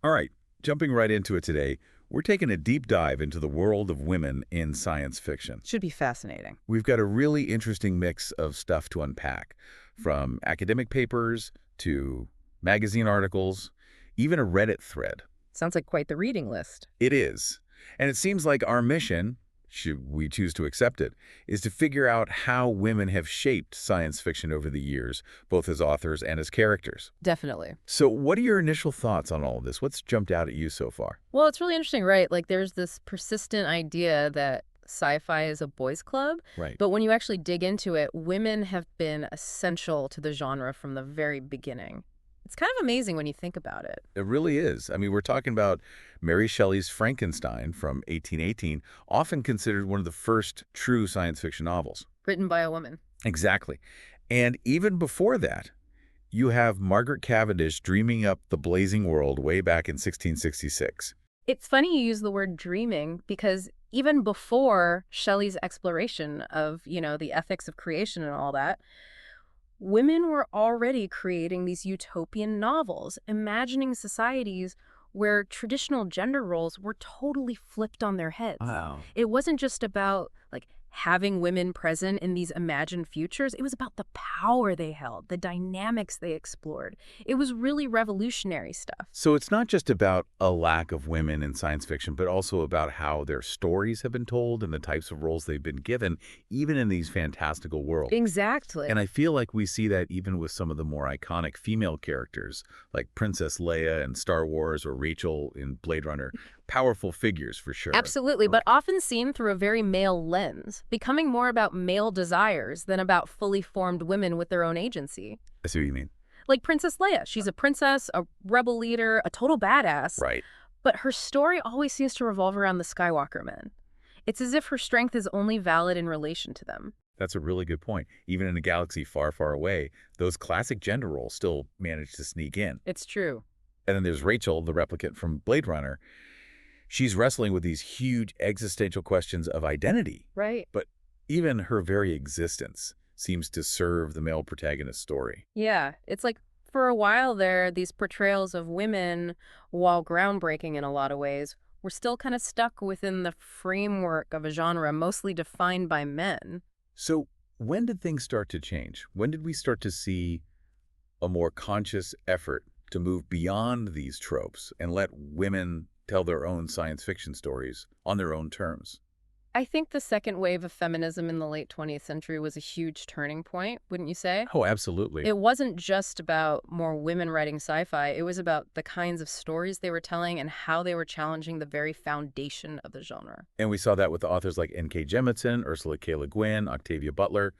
All right, jumping right into it today, we're taking a deep dive into the world of women in science fiction. Should be fascinating. We've got a really interesting mix of stuff to unpack, from academic papers to magazine articles, even a Reddit thread. Sounds like quite the reading list. It is. And it seems like our mission, should we choose to accept it, is to figure out how women have shaped science fiction over the years, both as authors and as characters. Definitely. So what are your initial thoughts on all of this? What's jumped out at you so far? Well, it's really interesting, right? Like there's this persistent idea that sci-fi is a boys' club, Right. but when you actually dig into it, women have been essential to the genre from the very beginning. It's kind of amazing when you think about it. It really is. I mean, we're talking about Mary Shelley's Frankenstein from 1818, often considered one of the first true science fiction novels. Written by a woman. Exactly. And even before that, you have Margaret Cavendish dreaming up the blazing world way back in 1666. It's funny you use the word dreaming because even before Shelley's exploration of, the ethics of creation and all that, women were already creating these utopian novels, imagining societies where traditional gender roles were totally flipped on their heads. Wow. It wasn't just about having women present in these imagined futures. It was about the power they held, the dynamics they explored. It was really revolutionary stuff. So it's not just about a lack of women in science fiction, but also about how their stories have been told and the types of roles they've been given, even in these fantastical worlds. Exactly. And I feel like we see that even with some of the more iconic female characters, like Princess Leia in Star Wars or Rachel in Blade Runner. Powerful figures, for sure. Absolutely, but often seen through a very male lens, becoming more about male desires than about fully formed women with their own agency. I see what you mean. Like Princess Leia, she's a princess, a rebel leader, a total badass. Right. But her story always seems to revolve around the Skywalker men. It's as if her strength is only valid in relation to them. That's a really good point. Even in a galaxy far, far away, those classic gender roles still manage to sneak in. It's true. And then there's Rachel, the replicant from Blade Runner. She's wrestling with these huge existential questions of identity. Right. But even her very existence seems to serve the male protagonist's story. Yeah, it's like for a while there, these portrayals of women, while groundbreaking in a lot of ways, were still kind of stuck within the framework of a genre mostly defined by men. So when did things start to change? When did we start to see a more conscious effort to move beyond these tropes and let women tell their own science fiction stories on their own terms? I think the second wave of feminism in the late 20th century was a huge turning point, wouldn't you say? Oh, absolutely. It wasn't just about more women writing sci-fi. It was about the kinds of stories they were telling and how they were challenging the very foundation of the genre. And we saw that with authors like N.K. Jemisin, Ursula K. Le Guin, Octavia Butler.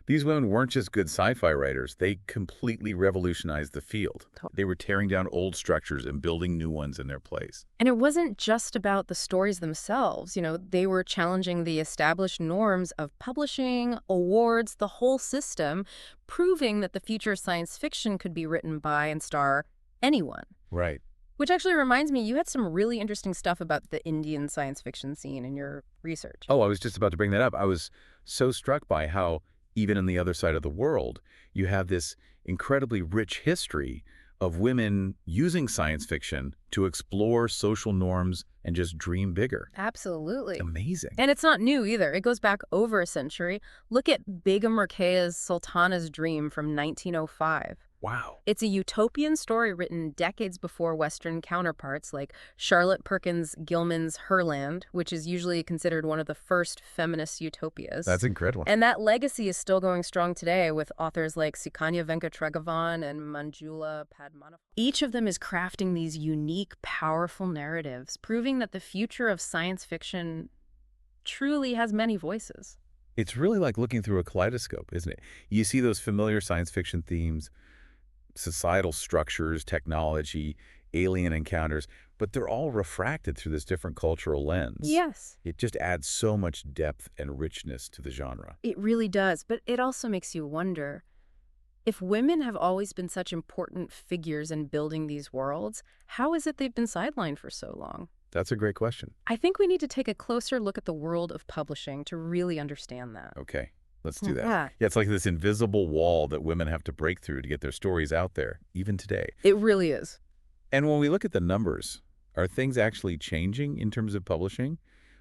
These women weren't just good sci-fi writers. They completely revolutionized the field. They were tearing down old structures and building new ones in their place. And it wasn't just about the stories themselves. They were challenging the established norms of publishing, awards, the whole system, proving that the future of science fiction could be written by and star anyone. Right. Which actually reminds me, you had some really interesting stuff about the Indian science fiction scene in your research. Oh, I was just about to bring that up. I was so struck by how even on the other side of the world, you have this incredibly rich history of women using science fiction to explore social norms and just dream bigger. Absolutely. Amazing. And it's not new either. It goes back over a century. Look at Begum Ruqayyah's Sultana's Dream from 1905. Wow. It's a utopian story written decades before Western counterparts like Charlotte Perkins Gilman's Herland, which is usually considered one of the first feminist utopias. That's incredible. And that legacy is still going strong today with authors like Sukanya Venkatragavan and Manjula Padmanabhan. Each of them is crafting these unique, powerful narratives, proving that the future of science fiction truly has many voices. It's really like looking through a kaleidoscope, isn't it? You see those familiar science fiction themes, societal structures, technology, alien encounters, but they're all refracted through this different cultural lens. Yes. It just adds so much depth and richness to the genre. It really does, but it also makes you wonder, if women have always been such important figures in building these worlds, how is it they've been sidelined for so long? That's a great question. I think we need to take a closer look at the world of publishing to really understand that. Okay, let's do that. Yeah. Yeah, it's like this invisible wall that women have to break through to get their stories out there, even today. It really is. And when we look at the numbers, are things actually changing in terms of publishing?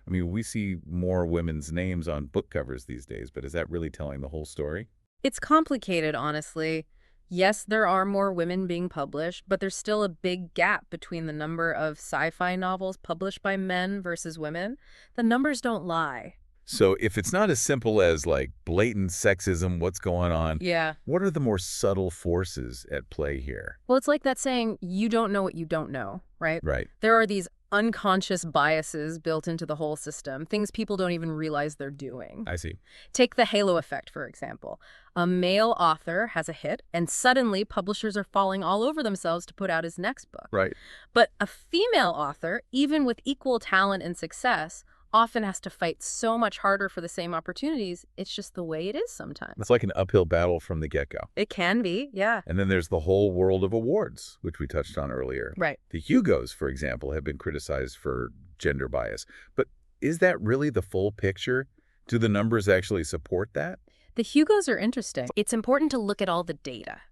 I mean, we see more women's names on book covers these days, but is that really telling the whole story? It's complicated, honestly. Yes, there are more women being published, but there's still a big gap between the number of sci-fi novels published by men versus women. The numbers don't lie. So if it's not as simple as like blatant sexism, what's going on, Yeah. what are the more subtle forces at play here? Well, it's like that saying, you don't know what you don't know, right? Right. There are these unconscious biases built into the whole system, things people don't even realize they're doing. I see. Take the halo effect, for example. A male author has a hit, and suddenly publishers are falling all over themselves to put out his next book. Right. But a female author, even with equal talent and success, often has to fight so much harder for the same opportunities. It's just the way it is sometimes. It's like an uphill battle from the get-go. It can be, yeah. And then there's the whole world of awards, which we touched on earlier. Right. The Hugos, for example, have been criticized for gender bias. But is that really the full picture? Do the numbers actually support that? The Hugos are interesting. It's important to look at all the data.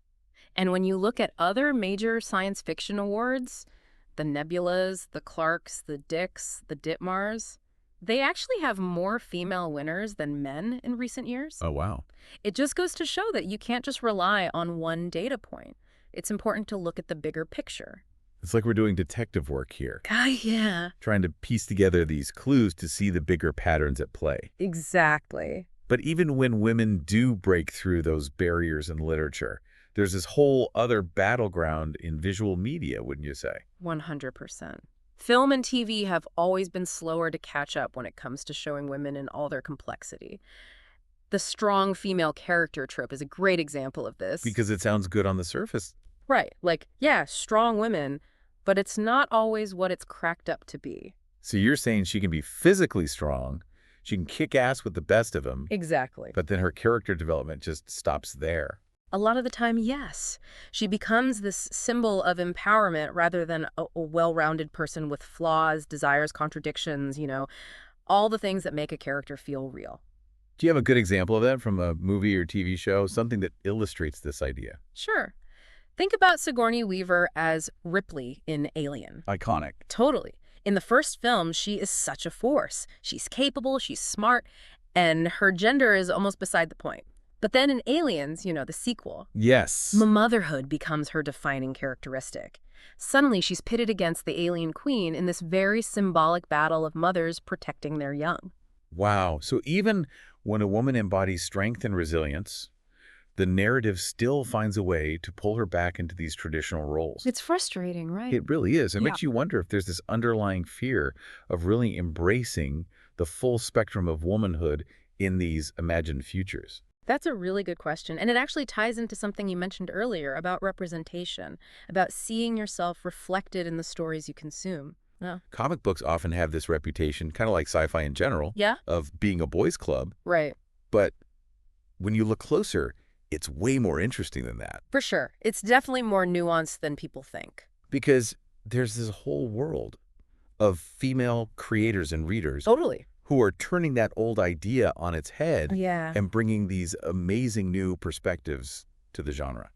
And when you look at other major science fiction awards, the Nebulas, the Clarks, the Dicks, the Ditmars, they actually have more female winners than men in recent years. Oh, wow. It just goes to show that you can't just rely on one data point. It's important to look at the bigger picture. It's like we're doing detective work here, Yeah. trying to piece together these clues to see the bigger patterns at play. Exactly. But even when women do break through those barriers in literature, there's this whole other battleground in visual media, wouldn't you say? 100%. Film and TV have always been slower to catch up when it comes to showing women in all their complexity. The strong female character trope is a great example of this. Because it sounds good on the surface. Right. Like, yeah, strong women, but it's not always what it's cracked up to be. So you're saying she can be physically strong, she can kick ass with the best of them, Exactly. but then her character development just stops there. A lot of the time, yes. She becomes this symbol of empowerment rather than a well-rounded person with flaws, desires, contradictions, all the things that make a character feel real. Do you have a good example of that from a movie or TV show, something that illustrates this idea? Sure. Think about Sigourney Weaver as Ripley in Alien. Iconic. Totally. In the first film, she is such a force. She's capable, she's smart, and her gender is almost beside the point. But then in Aliens, the sequel, Yes. motherhood becomes her defining characteristic. Suddenly, she's pitted against the alien queen in this very symbolic battle of mothers protecting their young. Wow. So even when a woman embodies strength and resilience, the narrative still finds a way to pull her back into these traditional roles. It's frustrating, right? It really is. It Yeah. makes you wonder if there's this underlying fear of really embracing the full spectrum of womanhood in these imagined futures. That's a really good question. And it actually ties into something you mentioned earlier about representation, about seeing yourself reflected in the stories you consume. Yeah. Comic books often have this reputation, kind of like sci-fi in general, Yeah? of being a boys' club. Right. But when you look closer, it's way more interesting than that. For sure. It's definitely more nuanced than people think. Because there's this whole world of female creators and readers Totally. who are turning that old idea on its head Yeah. and bringing these amazing new perspectives to the genre.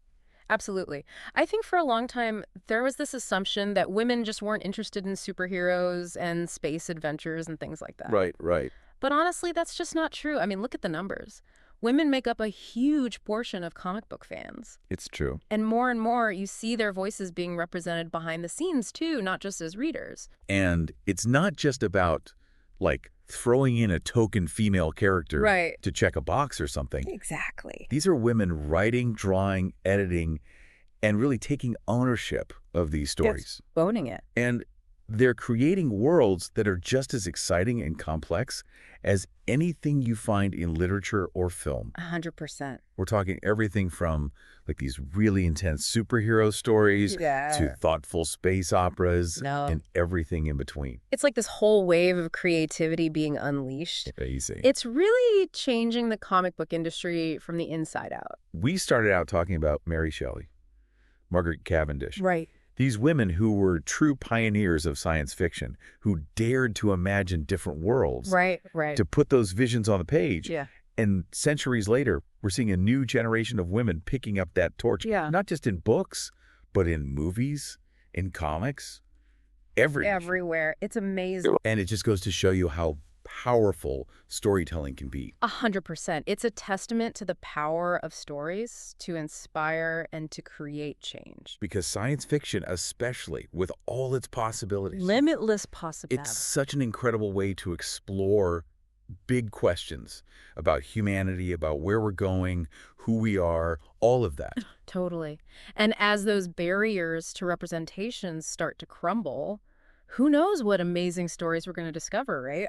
Absolutely. I think for a long time, there was this assumption that women just weren't interested in superheroes and space adventures and things like that. Right. But honestly, that's just not true. I mean, look at the numbers. Women make up a huge portion of comic book fans. It's true. And more, you see their voices being represented behind the scenes, too, not just as readers. And it's not just about, like, throwing in a token female character Right. to check a box or something. Exactly. These are women writing, drawing, editing, and really taking ownership of these stories. Owning it. And they're creating worlds that are just as exciting and complex as anything you find in literature or film. 100%. We're talking everything from like these really intense superhero stories to thoughtful space operas and everything in between. It's like this whole wave of creativity being unleashed. Crazy. It's really changing the comic book industry from the inside out. We started out talking about Mary Shelley, Margaret Cavendish. Right. These women who were true pioneers of science fiction, who dared to imagine different worlds, Right. to put those visions on the page. Yeah. And centuries later, we're seeing a new generation of women picking up that torch, Yeah. not just in books, but in movies, in comics, every issue. Everywhere. It's amazing. And it just goes to show you how powerful storytelling can be. 100%. It's a testament to the power of stories to inspire and to create change. Because science fiction, especially with all its possibilities, Limitless it's possibilities. such an incredible way to explore big questions about humanity, about where we're going, who we are, all of that. Totally. And as those barriers to representations start to crumble, who knows what amazing stories we're going to discover, right?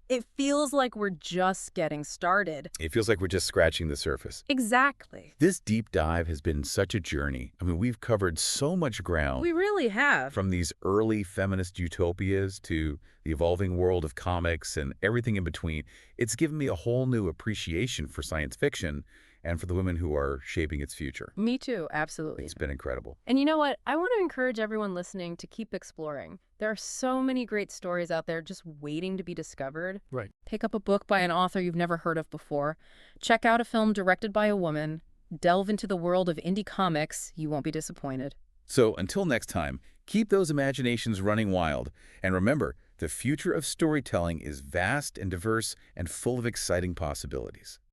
It feels like we're just getting started. It feels like we're just scratching the surface. Exactly. This deep dive has been such a journey. I mean, we've covered so much ground. We really have. From these early feminist utopias to the evolving world of comics and everything in between. It's given me a whole new appreciation for science fiction and for the women who are shaping its future. Me too, absolutely. It's been incredible. And you know what? I want to encourage everyone listening to keep exploring. There are so many great stories out there just waiting to be discovered. Right. Pick up a book by an author you've never heard of before. Check out a film directed by a woman. Delve into the world of indie comics. You won't be disappointed. So until next time, keep those imaginations running wild. And remember, the future of storytelling is vast and diverse and full of exciting possibilities.